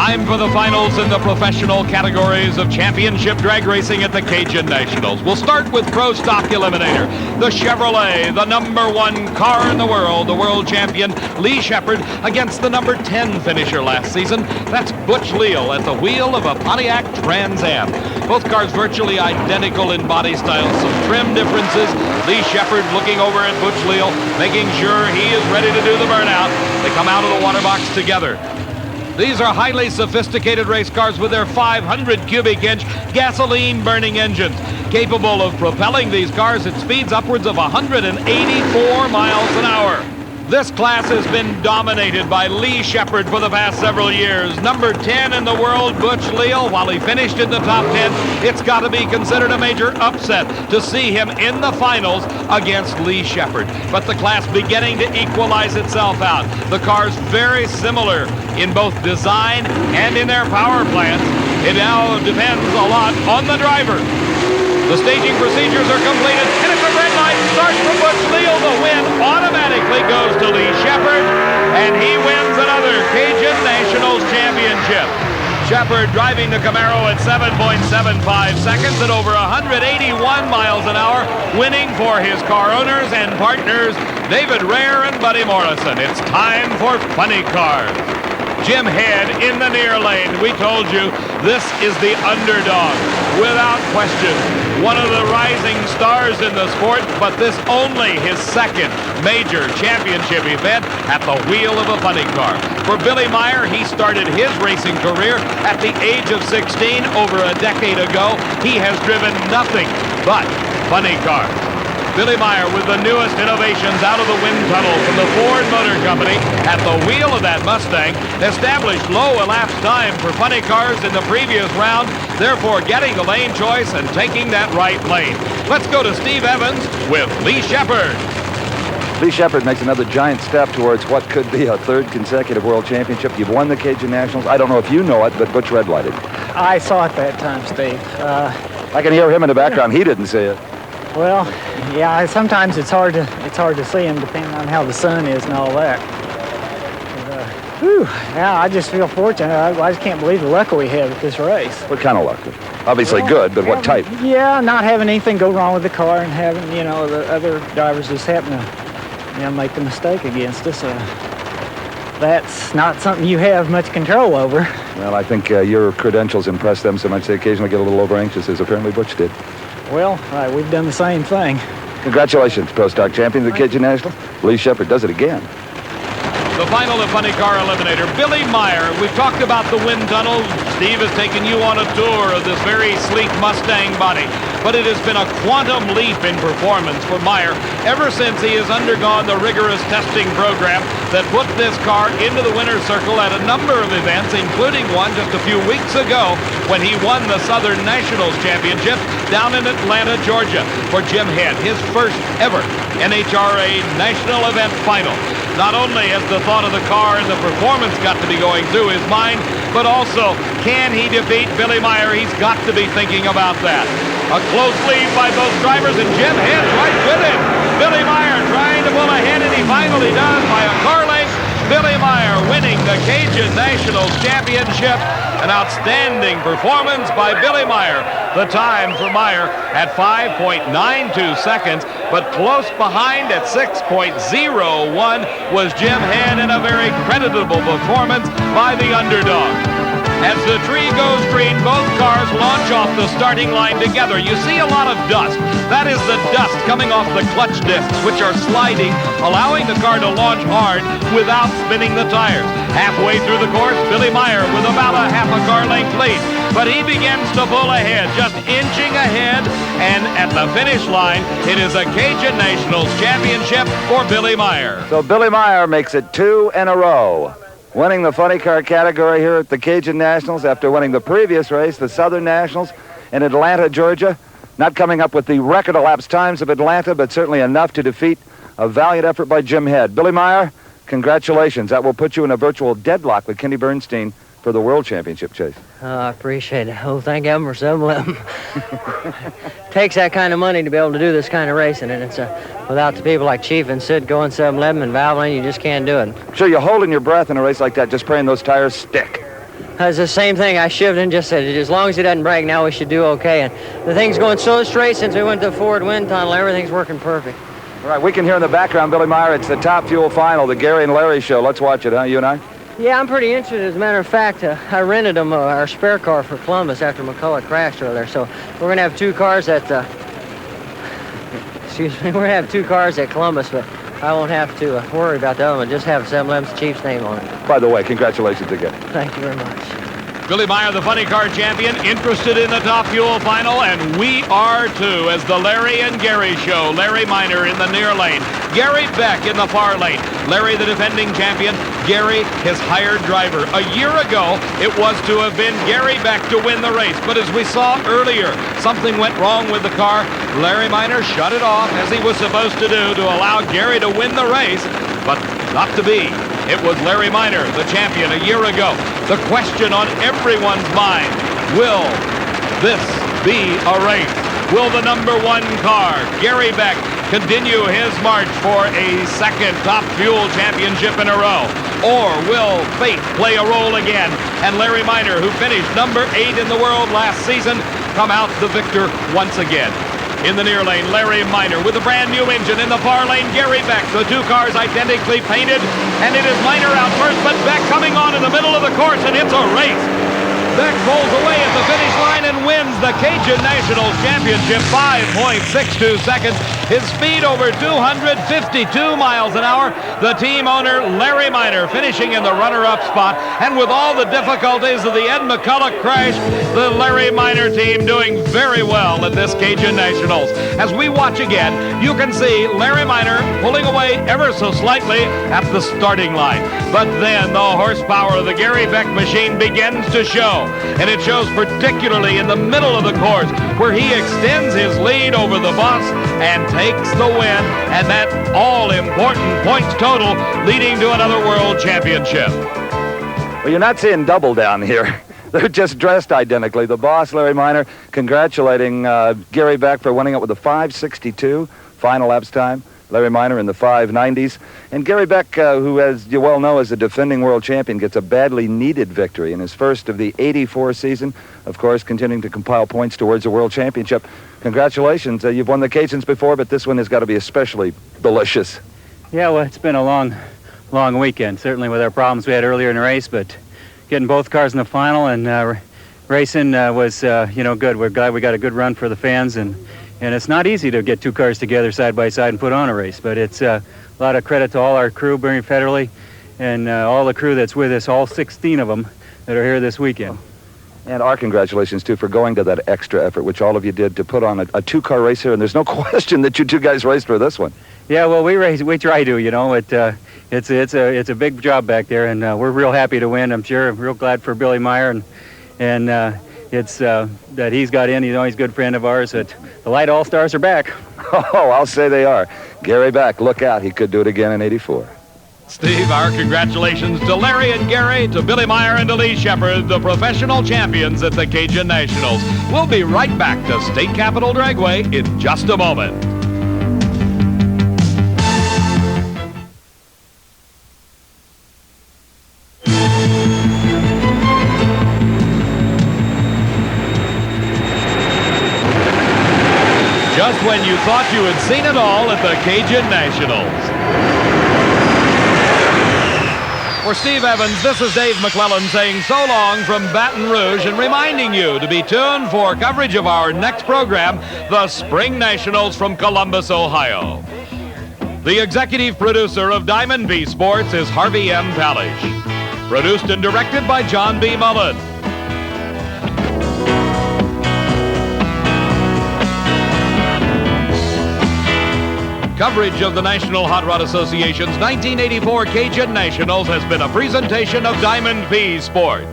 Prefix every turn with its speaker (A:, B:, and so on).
A: Time for the finals in the professional categories of championship drag racing at the Cajun Nationals. We'll start with Pro Stock Eliminator. The Chevrolet, the #1 car in the world champion Lee Shepard against the number 10 finisher last season. That's Butch Leal at the wheel of a Pontiac Trans Am. Both cars virtually identical in body style, some trim differences. Lee Shepard looking over at Butch Leal, making sure he is ready to do the burnout. They come out of the water box together. These are highly sophisticated race cars with their 500 cubic inch gasoline burning engines, capable of propelling these cars at speeds upwards of 184 miles an hour. This class has been dominated by Lee Shepard for the past several years. Number 10 in the world, Butch Leal, while he finished in the top 10, it's got to be considered a major upset to see him in the finals against Lee Shepard. But the class beginning to equalize itself out. The cars very similar in both design and in their power plants. It now depends a lot on the driver. The staging procedures are completed, and if the red light starts for Butch Leal, the win automatically goes to Lee Shepard, and he wins another Cajun Nationals championship. Shepard driving the Camaro at 7.75 seconds at over 181 miles an hour, winning for his car owners and partners, David Rare and Buddy Morrison. It's time for funny cars. Jim Head in the near lane. We told you this is the underdog, without question. One of the rising stars in the sport, but this only his second major championship event at the wheel of a funny car. For Billy Meyer, he started his racing career at the age of 16 over a decade ago. He has driven nothing but funny cars. Billy Meyer with the newest innovations out of the wind tunnel from the Ford Motor Company at the wheel of that Mustang, established low elapsed time for funny cars in the previous round, therefore getting the lane choice and taking that right lane. Let's go to Steve Evans with Lee Shepard.
B: Lee Shepard makes another giant step towards what could be a third consecutive world championship. You've won the Cajun Nationals. I don't know if you know it, but Butch red-lighted.
C: I saw it that time, Steve.
B: I can hear him in the background. He didn't see it.
C: Well, yeah, sometimes it's hard to see him depending on how the sun is and all that. But, yeah, I just feel fortunate. I just can't believe the luck we have at this race.
B: What kind of luck? Obviously good, but what type?
C: Yeah, not having anything go wrong with the car and having, the other drivers just happen to, make the mistake against us. That's not something you have much control over.
B: Well, I think your credentials impress them so much they occasionally get a little over-anxious, as apparently Butch did.
C: Well, we've done the same thing.
B: Congratulations, Pro Stock champion of the Cajun National. Lee Shepard does it again.
A: The final of Funny Car Eliminator, Billy Meyer. We've talked about the wind tunnel. Steve has taken you on a tour of this very sleek Mustang body. But it has been a quantum leap in performance for Meyer ever since he has undergone the rigorous testing program that put this car into the winner's circle at a number of events, including one just a few weeks ago when he won the Southern Nationals Championship down in Atlanta, Georgia, for Jim Head, his first ever NHRA National Event Final. Not only has the thought of the car and the performance got to be going through his mind, but also, can he defeat Billy Meyer? He's got to be thinking about that. A close lead by both drivers, and Jim Head's right with him. Billy Meyer trying to pull ahead, and he finally does by a car length. Billy Meyer winning the Cajun Nationals Championship. An outstanding performance by Billy Meyer. The time for Meyer at 5.92 seconds, but close behind at 6.01 was Jim Head, in a very creditable performance by the underdog. As the tree goes green, both cars launch off the starting line together. You see a lot of dust. That is the dust coming off the clutch discs, which are sliding, allowing the car to launch hard without spinning the tires. Halfway through the course, Billy Meyer with about a half a car length lead. But he begins to pull ahead, just inching ahead. And at the finish line, it is a Cajun Nationals Championship for Billy Meyer.
B: So Billy Meyer makes it 2 in a row, winning the funny car category here at the Cajun Nationals after winning the previous race, the Southern Nationals in Atlanta, Georgia. Not coming up with the record elapsed times of Atlanta, but certainly enough to defeat a valiant effort by Jim Head. Billy Meyer, congratulations. That will put you in a virtual deadlock with Kenny Bernstein for the World Championship chase.
D: I appreciate it. Oh, thank heaven for 7-Eleven. Takes that kind of money to be able to do this kind of racing, and it's without the people like Chief and Sid going 7-Eleven and Valvoline, you just can't do it.
B: Sure, you're holding your breath in a race like that, just praying those tires stick.
D: it's the same thing. I shifted and just said, as long as it doesn't break, now we should do okay. And the thing's going so straight since we went to the forward wind tunnel. Everything's working perfect.
B: All right, we can hear in the background, Billy Meyer, it's the Top Fuel final, the Gary and Larry show. Let's watch it, huh, you and I?
D: Yeah, I'm pretty interested. As a matter of fact, I rented them our spare car for Columbus after McCullough crashed earlier. So we're going to have two cars at, excuse me, we're going to have two cars at Columbus, but I won't have to worry about the other one. Just have 7-Eleven's Chief's name on it.
B: By the way, congratulations again.
D: Thank you very much.
A: Billy Meyer, the funny car champion, interested in the Top Fuel final, and we are too, as the Larry and Gary show. Larry Miner in the near lane, Gary Beck in the far lane. Larry, the defending champion, Gary, his hired driver. A year ago, it was to have been Gary Beck to win the race, but as we saw earlier, something went wrong with the car. Larry Miner shut it off, as he was supposed to do, to allow Gary to win the race, but not to be. It was Larry Miner, the champion, a year ago. The question on everyone's mind, will this be a race? Will the number one car, Gary Beck, continue his march for a second Top Fuel championship in a row? Or will fate play a role again, and Larry Miner, who finished number 8 in the world last season, come out the victor once again? In the near lane, Larry Miner with a brand new engine. In the far lane, Gary Beck. The two cars identically painted, and it is Miner out first, but Beck coming on in the middle of the course, and it's a race. Beck pulls away at the finish line and wins the Cajun Nationals Championship, 5.62 seconds. His speed over 252 miles an hour. The team owner, Larry Miner, finishing in the runner-up spot. And with all the difficulties of the Ed McCullough crash, the Larry Miner team doing very well at this Cajun Nationals. As we watch again, you can see Larry Miner pulling away ever so slightly at the starting line. But then the horsepower of the Gary Beck machine begins to show. And it shows particularly in the middle of the course, where he extends his lead over the boss and takes the win, and that all-important points total, leading to another world championship.
B: Well, you're not seeing double down here. They're just dressed identically. The boss, Larry Miner, congratulating Gary Beck for winning it with a 5.62 final laps time. Larry Miner in the 5.90s. And Gary Beck, who, as you well know, is a defending world champion, gets a badly needed victory in his first of the 84 season. Of course, continuing to compile points towards a world championship. Congratulations. You've won the Cajuns before, but this one has got to be especially delicious.
E: Yeah, well, it's been a long weekend, certainly with our problems we had earlier in the race, but getting both cars in the final and racing was, good. We're glad we got a good run for the fans, and it's not easy to get two cars together side by side and put on a race, but it's a lot of credit to all our crew, Barry Federley, and all the crew that's with us, all 16 of them that are here this weekend.
B: And our congratulations, too, for going to that extra effort, which all of you did to put on a two-car race here, and there's no question that you two guys raced for this one.
E: Yeah, well, we try to, it's a big job back there, and we're real happy to win, I'm sure. I'm real glad for Billy Meyer, and it's that he's got in. He's a good friend of ours. That the Light All-Stars are back.
B: Oh, I'll say they are. Gary Beck, look out. He could do it again in 84.
A: Steve, our congratulations to Larry and Gary, to Billy Meyer and to Lee Shepard, the professional champions at the Cajun Nationals. We'll be right back to State Capitol Dragway in just a moment. Just when you thought you had seen it all at the Cajun Nationals. For Steve Evans, this is Dave McClellan saying so long from Baton Rouge and reminding you to be tuned for coverage of our next program, the Spring Nationals from Columbus, Ohio. The executive producer of Diamond B Sports is Harvey M. Palish. Produced and directed by John B. Mullen. Coverage of the National Hot Rod Association's 1984 Cajun Nationals has been a presentation of Diamond B Sports.